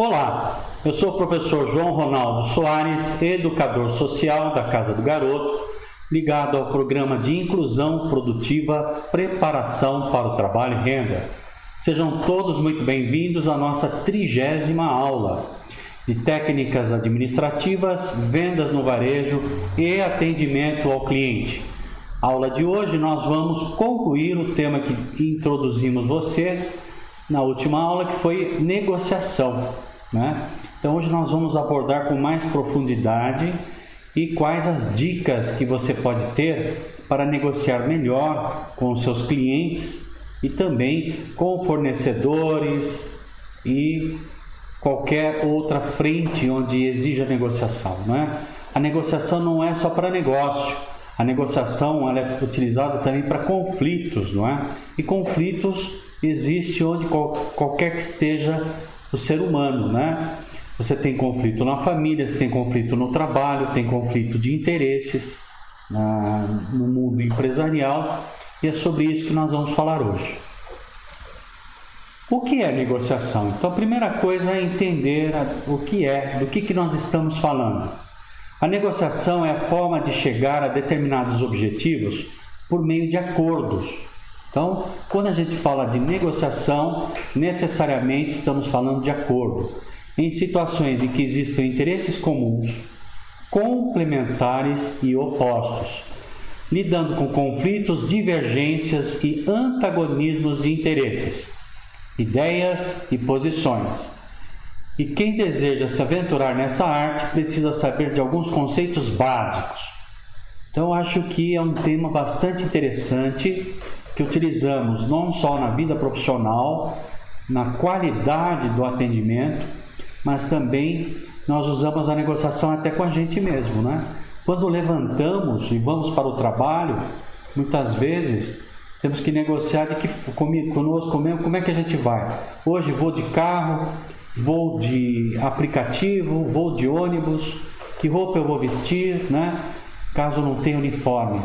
Olá, eu sou o professor João Ronaldo Soares, educador social da Casa do Garoto, ligado ao programa de inclusão produtiva Preparação para o Trabalho e Renda. Sejam todos muito bem-vindos à nossa 30ª aula de técnicas administrativas, vendas no varejo e atendimento ao cliente. A aula de hoje nós vamos concluir o tema que introduzimos vocês na última aula, que foi negociação, né? Então hoje nós vamos abordar com mais profundidade e quais as dicas que você pode ter para negociar melhor com os seus clientes e também com fornecedores e qualquer outra frente onde exija negociação, né? A negociação não é só para negócio, a negociação ela é utilizada também para conflitos, não é? E conflitos existe onde qualquer que esteja o ser humano, né? Você tem conflito na família, você tem conflito no trabalho, tem conflito de interesses no mundo empresarial, e é sobre isso que nós vamos falar hoje. O que é negociação? Então a primeira coisa é entender o que é, do que nós estamos falando. A negociação é a forma de chegar a determinados objetivos por meio de acordos. Então, quando a gente fala de negociação, necessariamente estamos falando de acordo, em situações em que existem interesses comuns, complementares e opostos, lidando com conflitos, divergências e antagonismos de interesses, ideias e posições. E quem deseja se aventurar nessa arte precisa saber de alguns conceitos básicos. Então, acho que é um tema bastante interessante que utilizamos não só na vida profissional, na qualidade do atendimento, mas também nós usamos a negociação até com a gente mesmo, né? Quando levantamos e vamos para o trabalho, muitas vezes temos que negociar de que conosco mesmo, como é que a gente vai. Hoje vou de carro, vou de aplicativo, vou de ônibus, que roupa eu vou vestir, né? Caso não tenha uniforme.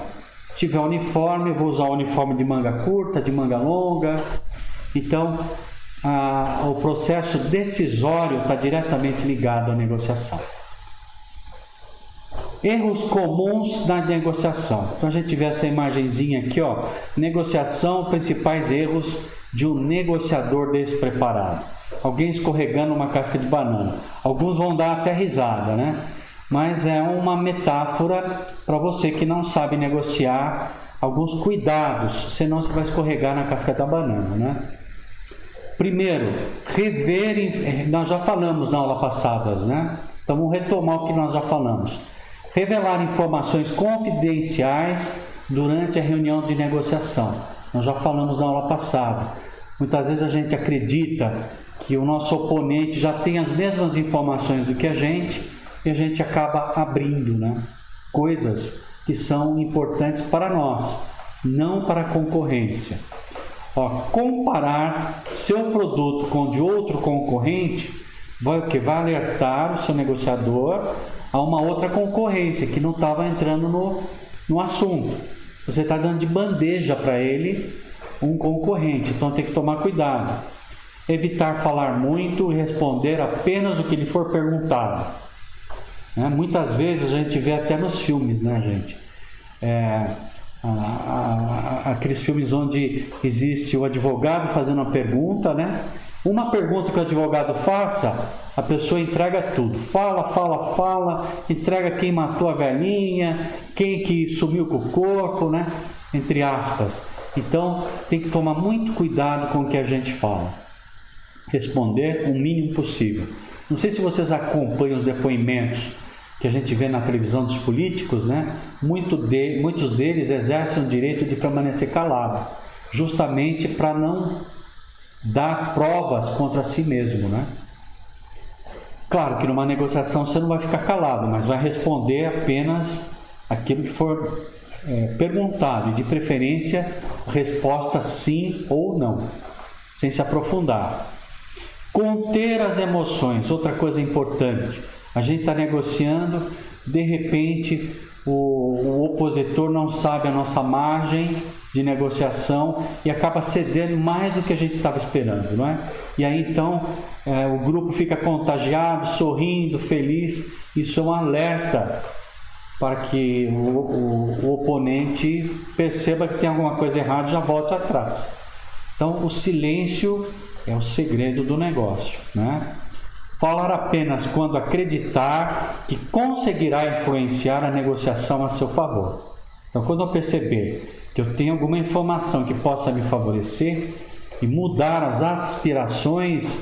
Se tiver uniforme, eu vou usar o uniforme de manga curta, de manga longa. Então, o processo decisório está diretamente ligado à negociação. Erros comuns na negociação. Então, a gente vê essa imagenzinha aqui, ó. Negociação, principais erros de um negociador despreparado. Alguém escorregando uma casca de banana. Alguns vão dar até risada, né? Mas é uma metáfora para você que não sabe negociar, alguns cuidados, senão você vai escorregar na casca da banana, né? Primeiro, nós já falamos na aula passada, né? Então vamos retomar o que nós já falamos. Revelar informações confidenciais durante a reunião de negociação. Nós já falamos na aula passada. Muitas vezes a gente acredita que o nosso oponente já tem as mesmas informações do que a gente, e a gente acaba abrindo, né, coisas que são importantes para nós, não para a concorrência. Comparar seu produto com o de outro concorrente vai alertar o seu negociador a uma outra concorrência que não estava entrando no assunto. Você está dando de bandeja para ele um concorrente, então tem que tomar cuidado. Evitar falar muito e responder apenas o que lhe for perguntado. Muitas vezes a gente vê até nos filmes, né, gente? Aqueles filmes onde existe o advogado fazendo uma pergunta, né? Uma pergunta que o advogado faça, a pessoa entrega tudo. Fala, entrega quem matou a galinha, quem que sumiu com o corpo, né? Entre aspas. Então, tem que tomar muito cuidado com o que a gente fala. Responder o mínimo possível. Não sei se vocês acompanham os depoimentos que a gente vê na televisão dos políticos, né? Muitos deles exercem o direito de permanecer calado, justamente para não dar provas contra si mesmo, né? Claro que numa negociação você não vai ficar calado, mas vai responder apenas aquilo que for perguntado, e de preferência resposta sim ou não, sem se aprofundar. Conter as emoções, outra coisa importante. A gente está negociando, de repente o opositor não sabe a nossa margem de negociação e acaba cedendo mais do que a gente estava esperando, não é? e aí então o grupo fica contagiado, sorrindo, feliz. Isso é um alerta para que o oponente perceba que tem alguma coisa errada e já volte atrás. Então o silêncio é o segredo do negócio, né? Falar apenas quando acreditar que conseguirá influenciar a negociação a seu favor. Então, quando eu perceber que eu tenho alguma informação que possa me favorecer e mudar as aspirações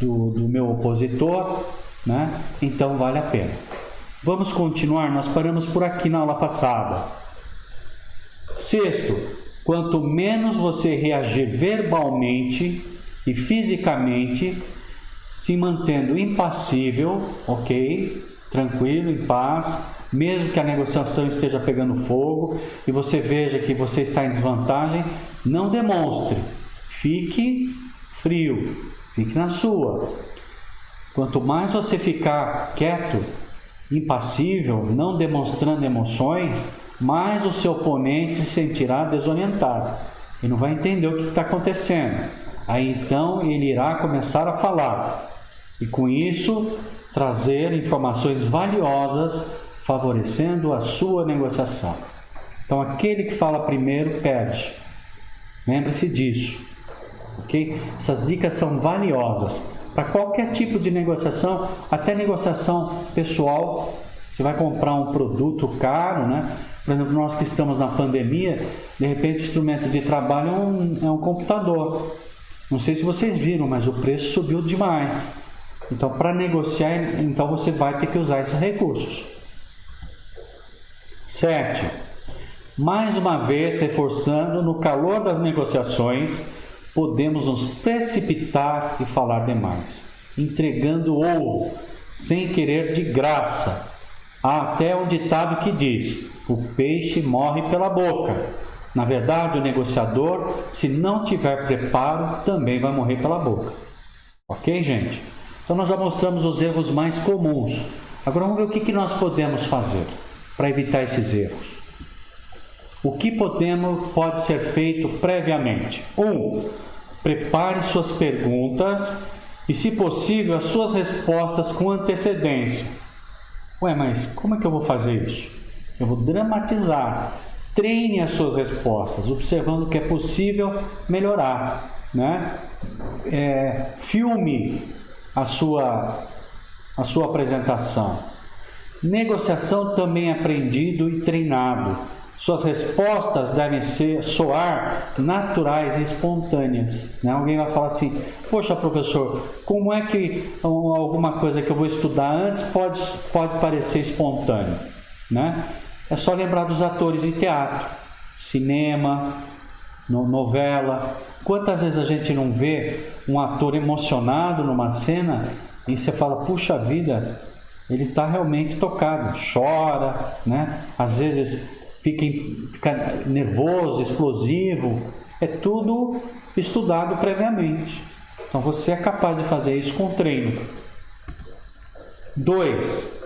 do meu opositor, né? Então vale a pena. Vamos continuar, nós paramos por aqui na aula passada. Sexto, quanto menos você reagir verbalmente e fisicamente, se mantendo impassível, ok? Tranquilo, em paz, mesmo que a negociação esteja pegando fogo e você veja que você está em desvantagem, não demonstre. Fique frio, fique na sua. Quanto mais você ficar quieto, impassível, não demonstrando emoções, mais o seu oponente se sentirá desorientado e não vai entender o que está acontecendo. Aí então ele irá começar a falar e com isso trazer informações valiosas favorecendo a sua negociação. Então aquele que fala primeiro perde. Lembre-se disso, ok? Essas dicas são valiosas para qualquer tipo de negociação, até negociação pessoal. Você vai comprar um produto caro, né? Por exemplo, nós que estamos na pandemia, de repente o instrumento de trabalho é um computador. Não sei se vocês viram, mas o preço subiu demais. Então, para negociar, então você vai ter que usar esses recursos. 7. Mais uma vez, reforçando, no calor das negociações, podemos nos precipitar e falar demais, entregando ouro, sem querer de graça. Há até um ditado que diz: o peixe morre pela boca. Na verdade, o negociador, se não tiver preparo, também vai morrer pela boca. Ok, gente? Então nós já mostramos os erros mais comuns. Agora vamos ver o que nós podemos fazer para evitar esses erros. O que pode ser feito previamente? 1. Prepare suas perguntas e, se possível, as suas respostas com antecedência. Ué, mas como é que eu vou fazer isso? Eu vou dramatizar. Treine as suas respostas, observando que é possível melhorar, né? Filme a sua apresentação. Negociação também aprendido e treinado. Suas respostas devem soar naturais e espontâneas, né? Alguém vai falar assim: poxa, professor, como é que alguma coisa que eu vou estudar antes pode parecer espontâneo, né? É só lembrar dos atores de teatro, cinema, novela. Quantas vezes a gente não vê um ator emocionado numa cena e você fala: puxa vida, ele está realmente tocado, chora, né? Às vezes fica nervoso, explosivo. É tudo estudado previamente. Então você é capaz de fazer isso com treino. 2.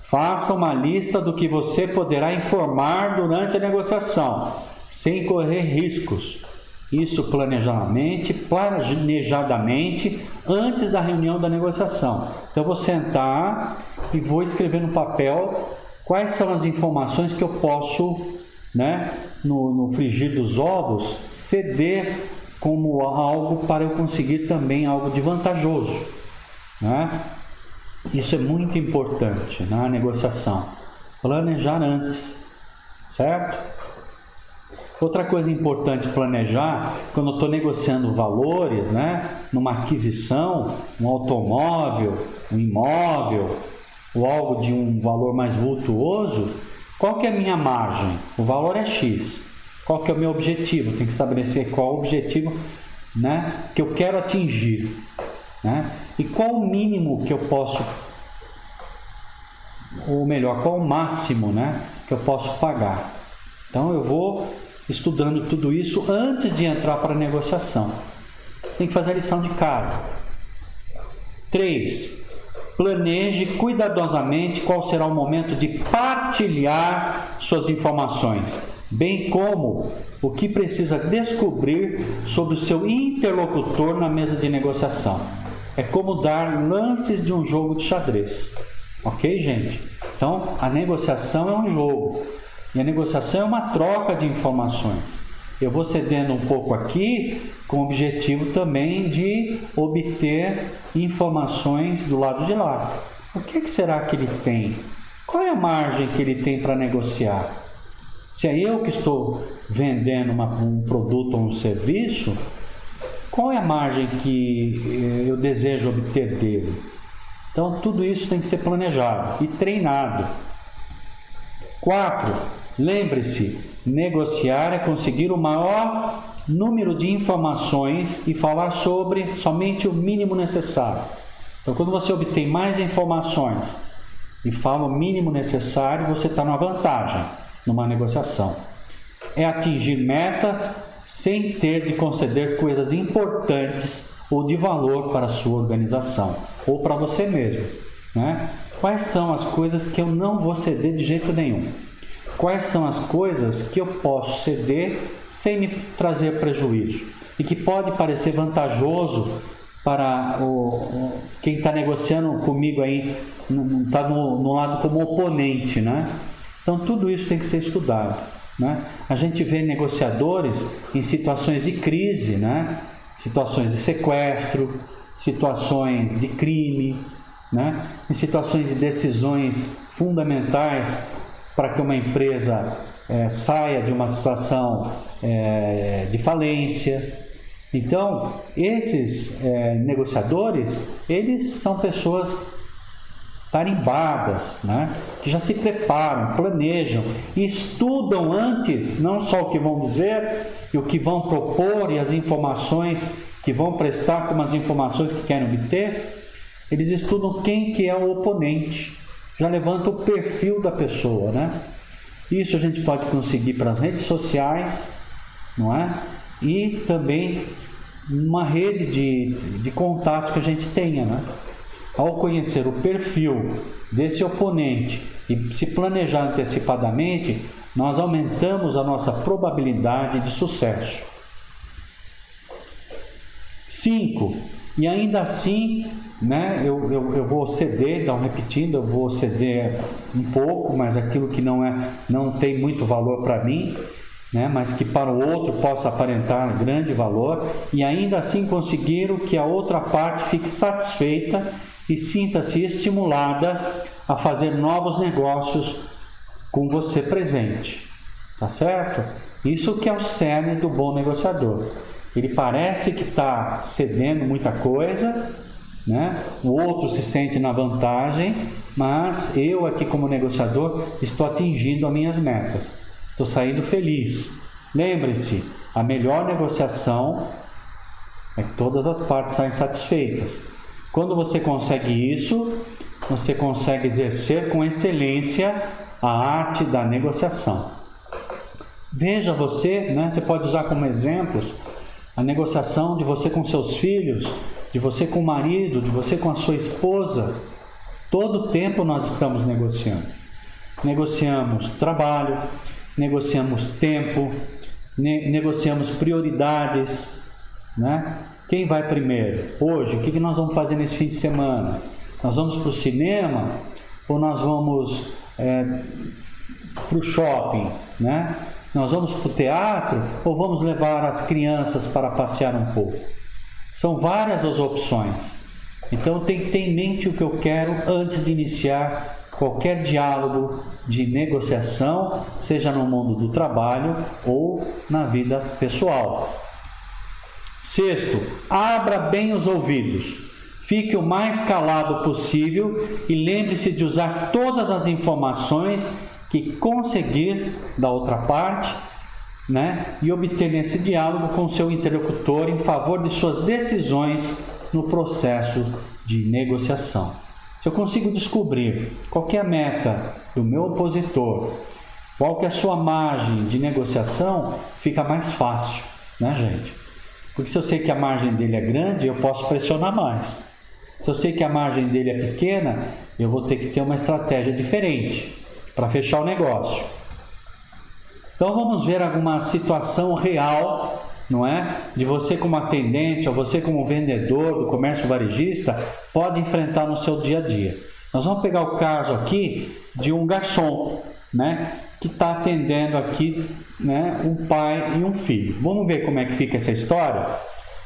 Faça uma lista do que você poderá informar durante a negociação, sem correr riscos. Isso planejadamente, antes da reunião da negociação. Então eu vou sentar e vou escrever no papel quais são as informações que eu posso, né, no frigir dos ovos, ceder como algo para eu conseguir também algo de vantajoso, né? Isso é muito importante na negociação. Planejar antes, certo? Outra coisa importante planejar, quando eu estou negociando valores, né? Numa aquisição, um automóvel, um imóvel, ou algo de um valor mais vultuoso, qual que é a minha margem? O valor é X. Qual que é o meu objetivo? Tem que estabelecer qual o objetivo, né, que eu quero atingir, né? E qual o mínimo que eu posso, ou melhor, qual o máximo, né, que eu posso pagar. Então eu vou estudando tudo isso antes de entrar para a negociação. Tem que fazer a lição de casa. 3. Planeje cuidadosamente qual será o momento de partilhar suas informações, bem como o que precisa descobrir sobre o seu interlocutor na mesa de negociação. É como dar lances de um jogo de xadrez. Ok, gente? Então, a negociação é um jogo. E a negociação é uma troca de informações. Eu vou cedendo um pouco aqui, com o objetivo também de obter informações do lado de lá. O que será que ele tem? Qual é a margem que ele tem para negociar? Se é eu que estou vendendo um produto ou um serviço, qual é a margem que eu desejo obter dele? Então, tudo isso tem que ser planejado e treinado. 4. Lembre-se, negociar é conseguir o maior número de informações e falar sobre somente o mínimo necessário. Então, quando você obtém mais informações e fala o mínimo necessário, você está numa vantagem numa negociação. É atingir metas sem ter de conceder coisas importantes ou de valor para a sua organização ou para você mesmo, né? Quais são as coisas que eu não vou ceder de jeito nenhum? Quais são as coisas que eu posso ceder sem me trazer prejuízo e que pode parecer vantajoso para quem está negociando comigo aí, está no lado como oponente, né? Então tudo isso tem que ser estudado, né? A gente vê negociadores em situações de crise, né? Situações de sequestro, situações de crime, né? Em situações de decisões fundamentais para que uma empresa saia de uma situação de falência. Então, esses negociadores, eles são pessoas tarimbadas, né? Que já se preparam, planejam e estudam antes, não só o que vão dizer e o que vão propor e as informações que vão prestar como as informações que querem obter, eles estudam quem que é o oponente, já levanta o perfil da pessoa, né? Isso a gente pode conseguir para as redes sociais, não é? E também uma rede de contatos que a gente tenha, né? Ao conhecer o perfil desse oponente e se planejar antecipadamente, nós aumentamos a nossa probabilidade de sucesso. 5. E ainda assim, né, eu vou ceder, então repetindo, eu vou ceder um pouco, mas aquilo que não tem muito valor para mim, né, mas que para o outro possa aparentar grande valor, e ainda assim conseguir que a outra parte fique satisfeita e sinta-se estimulada a fazer novos negócios com você presente, tá certo? Isso que é o cerne do bom negociador. Ele parece que está cedendo muita coisa, né? O outro se sente na vantagem, mas eu aqui como negociador estou atingindo as minhas metas, estou saindo feliz. Lembre-se, a melhor negociação é que todas as partes saem satisfeitas. Quando você consegue isso, você consegue exercer com excelência a arte da negociação. Veja você, né? Você pode usar como exemplos a negociação de você com seus filhos, de você com o marido, de você com a sua esposa. Todo o tempo nós estamos negociando. Negociamos trabalho, negociamos tempo, negociamos prioridades, né? Quem vai primeiro? Hoje, o que nós vamos fazer nesse fim de semana? Nós vamos para o cinema ou nós vamos para o shopping, né? Nós vamos para o teatro ou vamos levar as crianças para passear um pouco? São várias as opções. Então tem que ter em mente o que eu quero antes de iniciar qualquer diálogo de negociação, seja no mundo do trabalho ou na vida pessoal. 6. Abra bem os ouvidos. Fique o mais calado possível e lembre-se de usar todas as informações que conseguir da outra parte, né, e obter nesse diálogo com seu interlocutor em favor de suas decisões no processo de negociação. Se eu consigo descobrir qual que é a meta do meu opositor, qual que é a sua margem de negociação, fica mais fácil, né, gente? Porque se eu sei que a margem dele é grande, eu posso pressionar mais. Se eu sei que a margem dele é pequena, eu vou ter que ter uma estratégia diferente para fechar o negócio. Então vamos ver alguma situação real, não é? De você como atendente ou você como vendedor do comércio varejista pode enfrentar no seu dia a dia. Nós vamos pegar o caso aqui de um garçom, né? Que está atendendo aqui, né? Um pai e um filho. Vamos ver como é que fica essa história?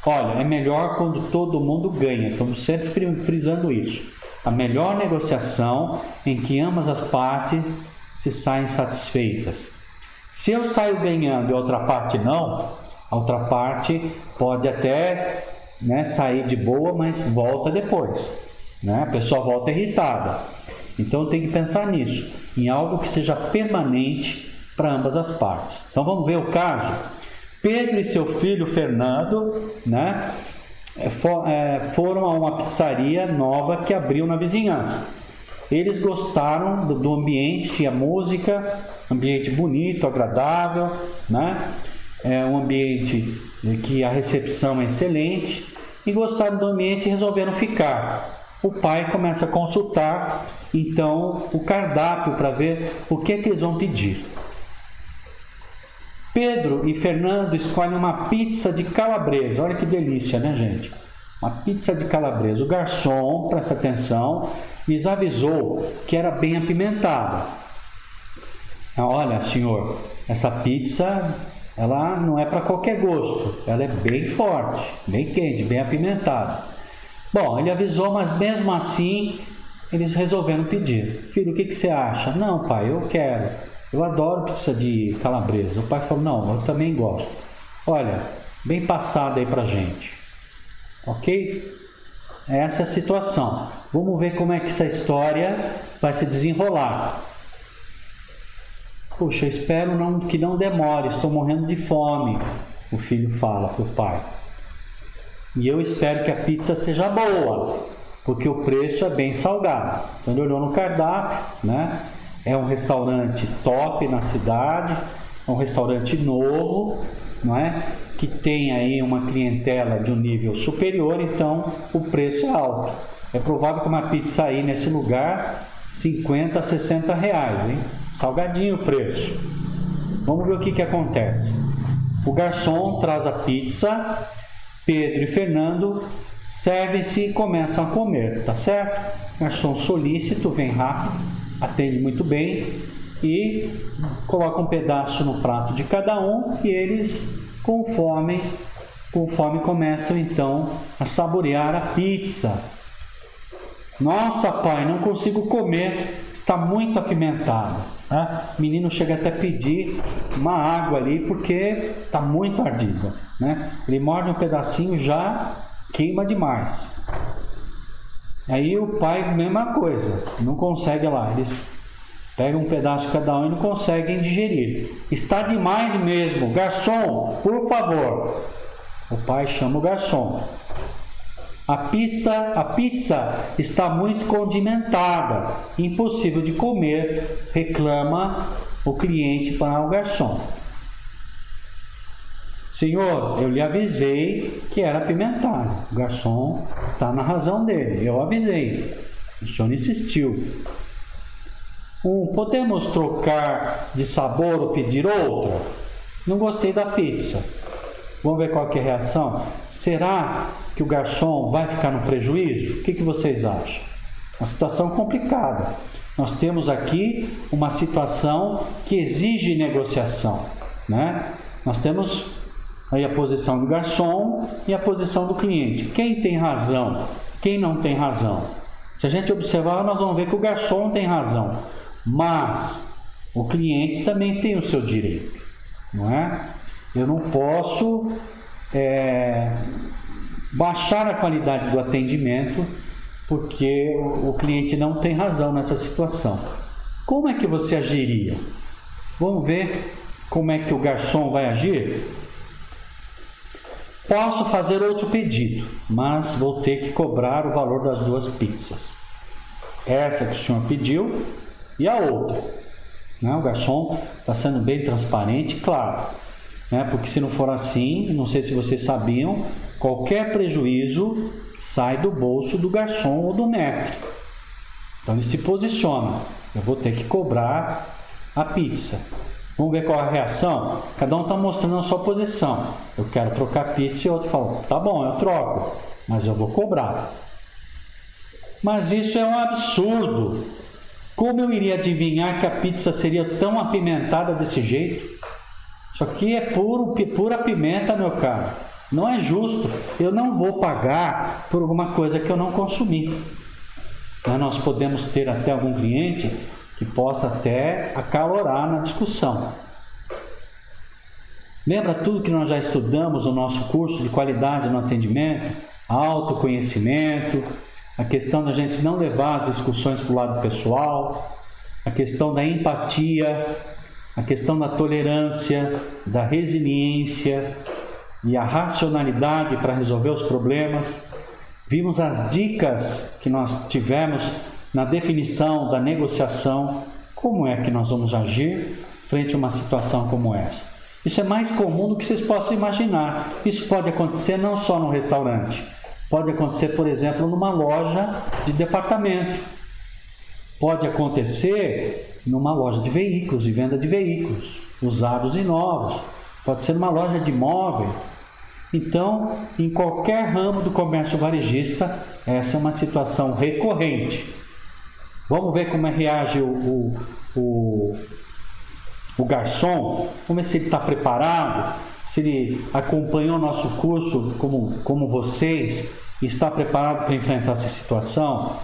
Olha, é melhor quando todo mundo ganha. Estamos sempre frisando isso. A melhor negociação em que ambas as partes se saem satisfeitas. Se eu saio ganhando e a outra parte não, a outra parte pode até, né, sair de boa, mas volta depois, né? A pessoa volta irritada. Então tem que pensar nisso, em algo que seja permanente para ambas as partes. Então vamos ver o caso. Pedro e seu filho Fernando, né, foram a uma pizzaria nova que abriu na vizinhança. Eles gostaram do ambiente, tinha música, ambiente bonito, agradável, né? É um ambiente que a recepção é excelente, e gostaram do ambiente e resolveram ficar. O pai começa a consultar então o cardápio para ver o que eles vão pedir. Pedro e Fernando escolhem uma pizza de calabresa. Olha que delícia, né, gente? Uma pizza de calabresa. O garçom, presta atenção, lhes avisou que era bem apimentada. Olha, senhor, essa pizza, ela não é para qualquer gosto. Ela é bem forte, bem quente, bem apimentada. Bom, ele avisou, mas mesmo assim, eles resolveram pedir. Filho, o que você acha? Não, pai, eu quero. Eu adoro pizza de calabresa. O pai falou, não, eu também gosto. Olha, bem passada aí pra gente. Ok? Essa é a situação. Vamos ver como é que essa história vai se desenrolar. Puxa, espero que não demore, estou morrendo de fome, o filho fala para o pai. E eu espero que a pizza seja boa, porque o preço é bem salgado. Então ele olhou no cardápio, né? É um restaurante top na cidade, é um restaurante novo, não é? Que tem aí uma clientela de um nível superior, então o preço é alto. É provável que uma pizza aí nesse lugar, 50 a 60 reais, hein? Salgadinho o preço. Vamos ver o que acontece. O garçom traz a pizza, Pedro e Fernando servem-se e começam a comer, tá certo? Garçom solícito, vem rápido, atende muito bem e coloca um pedaço no prato de cada um e eles, com fome começam então a saborear a pizza. Nossa, pai, não consigo comer, está muito apimentado. Né? O menino chega até a pedir uma água ali porque está muito ardida. Né? Ele morde um pedacinho, já queima demais. Aí o pai, mesma coisa, não consegue lá. Eles pegam um pedaço cada um e não conseguem digerir. Está demais mesmo. Garçom, por favor. O pai chama o garçom. A pizza está muito condimentada, impossível de comer, reclama o cliente para o garçom. Senhor, eu lhe avisei que era apimentado. O garçom está na razão dele, eu avisei. O senhor insistiu. Podemos trocar de sabor ou pedir outra? Não gostei da pizza. Vamos ver qual que é a reação? Será que o garçom vai ficar no prejuízo? O que vocês acham? Uma situação complicada. Nós temos aqui uma situação que exige negociação, né? Nós temos aí a posição do garçom e a posição do cliente. Quem tem razão? Quem não tem razão? Se a gente observar, nós vamos ver que o garçom tem razão, mas o cliente também tem o seu direito, não é? Eu não posso baixar a qualidade do atendimento porque o cliente não tem razão nessa situação. Como é que você agiria? Vamos ver como é que o garçom vai agir? Posso fazer outro pedido, mas vou ter que cobrar o valor das duas pizzas. Essa que o senhor pediu e a outra. Né? O garçom está sendo bem transparente, claro. Né? Porque se não for assim, não sei se vocês sabiam, qualquer prejuízo sai do bolso do garçom ou do maître. Então ele se posiciona. Eu vou ter que cobrar a pizza. Vamos ver qual é a reação? Cada um está mostrando a sua posição. Eu quero trocar pizza e outro fala, tá bom, eu troco, mas eu vou cobrar. Mas isso é um absurdo. Como eu iria adivinhar que a pizza seria tão apimentada desse jeito? Isso aqui é pura pimenta, meu caro. Não é justo. Eu não vou pagar por alguma coisa que eu não consumi. Mas nós podemos ter até algum cliente que possa até acalorar na discussão. Lembra tudo que nós já estudamos no nosso curso de qualidade no atendimento? Autoconhecimento, a questão da gente não levar as discussões para o lado pessoal, a questão da empatia, a questão da tolerância, da resiliência e a racionalidade para resolver os problemas. Vimos as dicas que nós tivemos na definição da negociação, como é que nós vamos agir frente a uma situação como essa. Isso é mais comum do que vocês possam imaginar. Isso pode acontecer não só no restaurante, pode acontecer, por exemplo, numa loja de departamento, pode acontecer numa loja de veículos, de venda de veículos, usados e novos, pode ser numa loja de imóveis. Então, em qualquer ramo do comércio varejista, essa é uma situação recorrente. Vamos ver como reage o garçom, vamos ver se ele está preparado, se ele acompanhou o nosso curso como vocês e está preparado para enfrentar essa situação.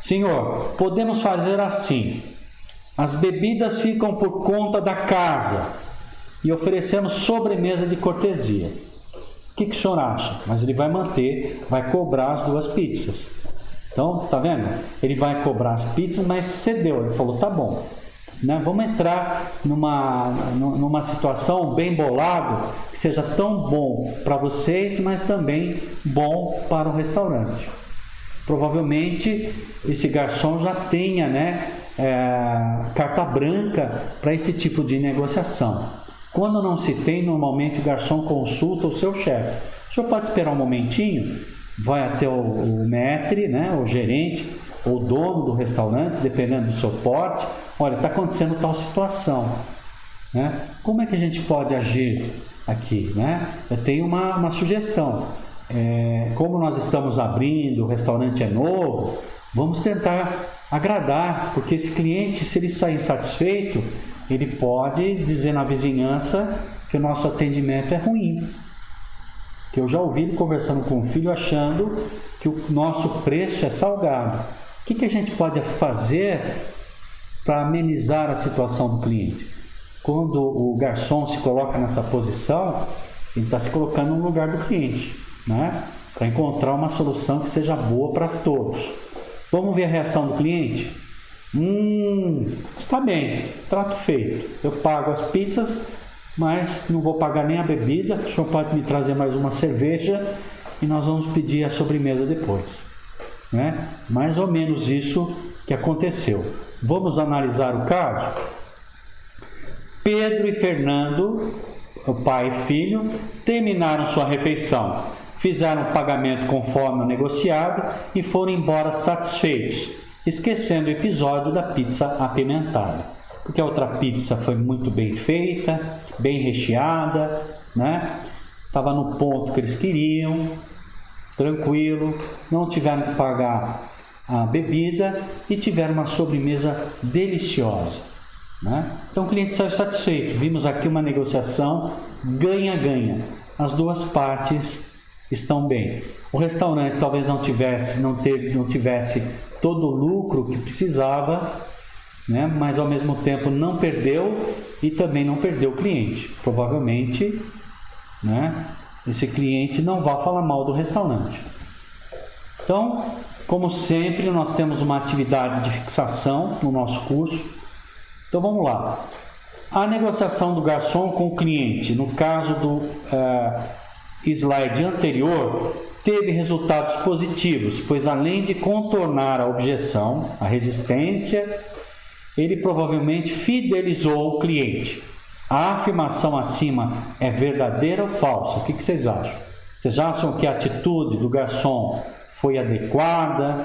Senhor, podemos fazer assim: as bebidas ficam por conta da casa e oferecemos sobremesa de cortesia. O que o senhor acha? Mas ele vai vai cobrar as 2 pizzas. Então, tá vendo? Ele vai cobrar as pizzas, mas cedeu. Ele falou, tá bom. Né? Vamos entrar numa situação bem bolado, que seja tão bom para vocês, mas também bom para o restaurante. Provavelmente esse garçom já tenha, né, carta branca para esse tipo de negociação. Quando não se tem, normalmente o garçom consulta o seu chefe. O senhor pode esperar um momentinho? Vai até o maître, né, o gerente, ou dono do restaurante, dependendo do seu porte. Olha, está acontecendo tal situação, né? Como é que a gente pode agir aqui, né? Eu tenho uma sugestão. Como nós estamos abrindo, o restaurante é novo, vamos tentar agradar, porque esse cliente, se ele sair insatisfeito, ele pode dizer na vizinhança que o nosso atendimento é ruim. Que eu já ouvi ele conversando com o filho achando que o nosso preço é salgado. O que a gente pode fazer para amenizar a situação do cliente? Quando o garçom se coloca nessa posição, ele está se colocando no lugar do cliente, né? Para encontrar uma solução que seja boa para todos. Vamos ver a reação do cliente? Está bem, trato feito. Eu pago as pizzas, mas não vou pagar nem a bebida. O senhor pode me trazer mais uma cerveja e nós vamos pedir a sobremesa depois, né? Mais ou menos isso que aconteceu. Vamos analisar o caso? Pedro e Fernando, o pai e filho, terminaram sua refeição, fizeram o pagamento conforme o negociado e foram embora satisfeitos, esquecendo o episódio da pizza apimentada, porque a outra pizza foi muito bem feita, bem recheada, né? Estava no ponto que eles queriam, tranquilo, não tiveram que pagar a bebida e tiveram uma sobremesa deliciosa, né? Então o cliente saiu satisfeito. Vimos aqui uma negociação ganha-ganha, as 2 partes estão bem. O restaurante talvez não tivesse todo o lucro que precisava, né? Mas ao mesmo tempo não perdeu e também não perdeu o cliente. Provavelmente, né, esse cliente não vai falar mal do restaurante. Então, como sempre, nós temos uma atividade de fixação no nosso curso. Então vamos lá. A negociação do garçom com o cliente, no caso do slide anterior, teve resultados positivos, pois além de contornar a objeção, a resistência, ele provavelmente fidelizou o cliente. A afirmação acima é verdadeira ou falsa? O que vocês acham? Vocês acham que a atitude do garçom foi adequada,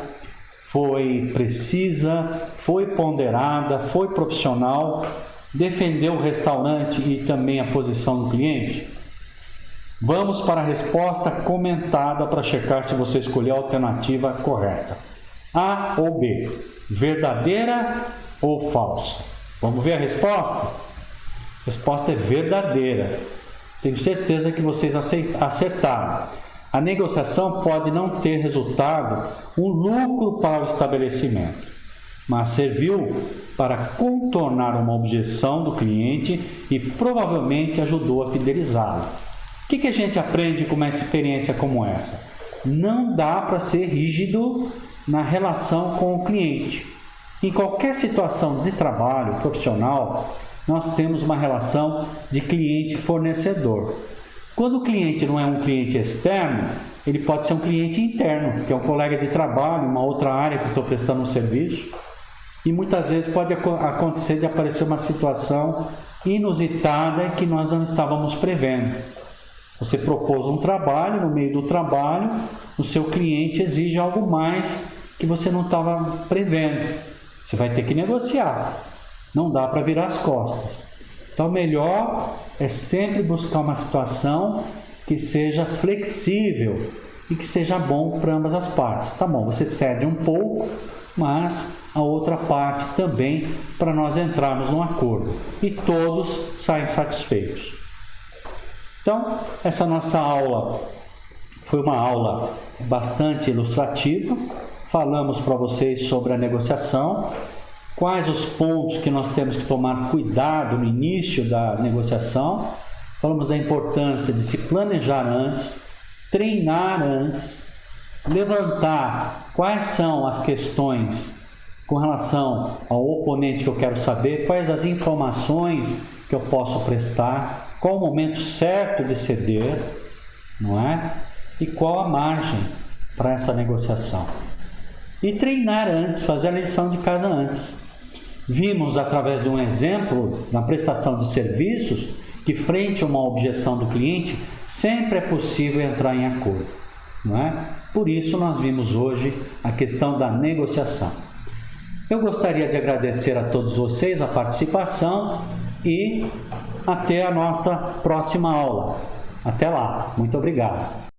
foi precisa, foi ponderada, foi profissional? Defender o restaurante e também a posição do cliente? Vamos para a resposta comentada para checar se você escolheu a alternativa correta. A ou B? Verdadeira ou falsa? Vamos ver a resposta? A resposta é verdadeira. Tenho certeza que vocês acertaram. A negociação pode não ter resultado um lucro para o estabelecimento, mas serviu para contornar uma objeção do cliente e provavelmente ajudou a fidelizá-lo. O que a gente aprende com uma experiência como essa? Não dá para ser rígido na relação com o cliente. Em qualquer situação de trabalho profissional, nós temos uma relação de cliente-fornecedor. Quando o cliente não é um cliente externo, ele pode ser um cliente interno, que é um colega de trabalho, uma outra área que eu estou prestando um serviço. E muitas vezes pode acontecer de aparecer uma situação inusitada que nós não estávamos prevendo. Você propôs um trabalho, no meio do trabalho, o seu cliente exige algo mais que você não estava prevendo. Você vai ter que negociar. Não dá para virar as costas. Então, o melhor é sempre buscar uma situação que seja flexível e que seja bom para ambas as partes. Tá bom, você cede um pouco, mas a outra parte também, para nós entrarmos num acordo. E todos saem satisfeitos. Então, essa nossa aula foi uma aula bastante ilustrativa. Falamos para vocês sobre a negociação, quais os pontos que nós temos que tomar cuidado no início da negociação. Falamos da importância de se planejar antes, treinar antes, levantar quais são as questões com relação ao oponente que eu quero saber, quais as informações que eu posso prestar, qual o momento certo de ceder, não é? E qual a margem para essa negociação. E treinar antes, fazer a lição de casa antes. Vimos através de um exemplo na prestação de serviços que frente a uma objeção do cliente sempre é possível entrar em acordo, não é? Por isso nós vimos hoje a questão da negociação. Eu gostaria de agradecer a todos vocês a participação e até a nossa próxima aula. Até lá, muito obrigado.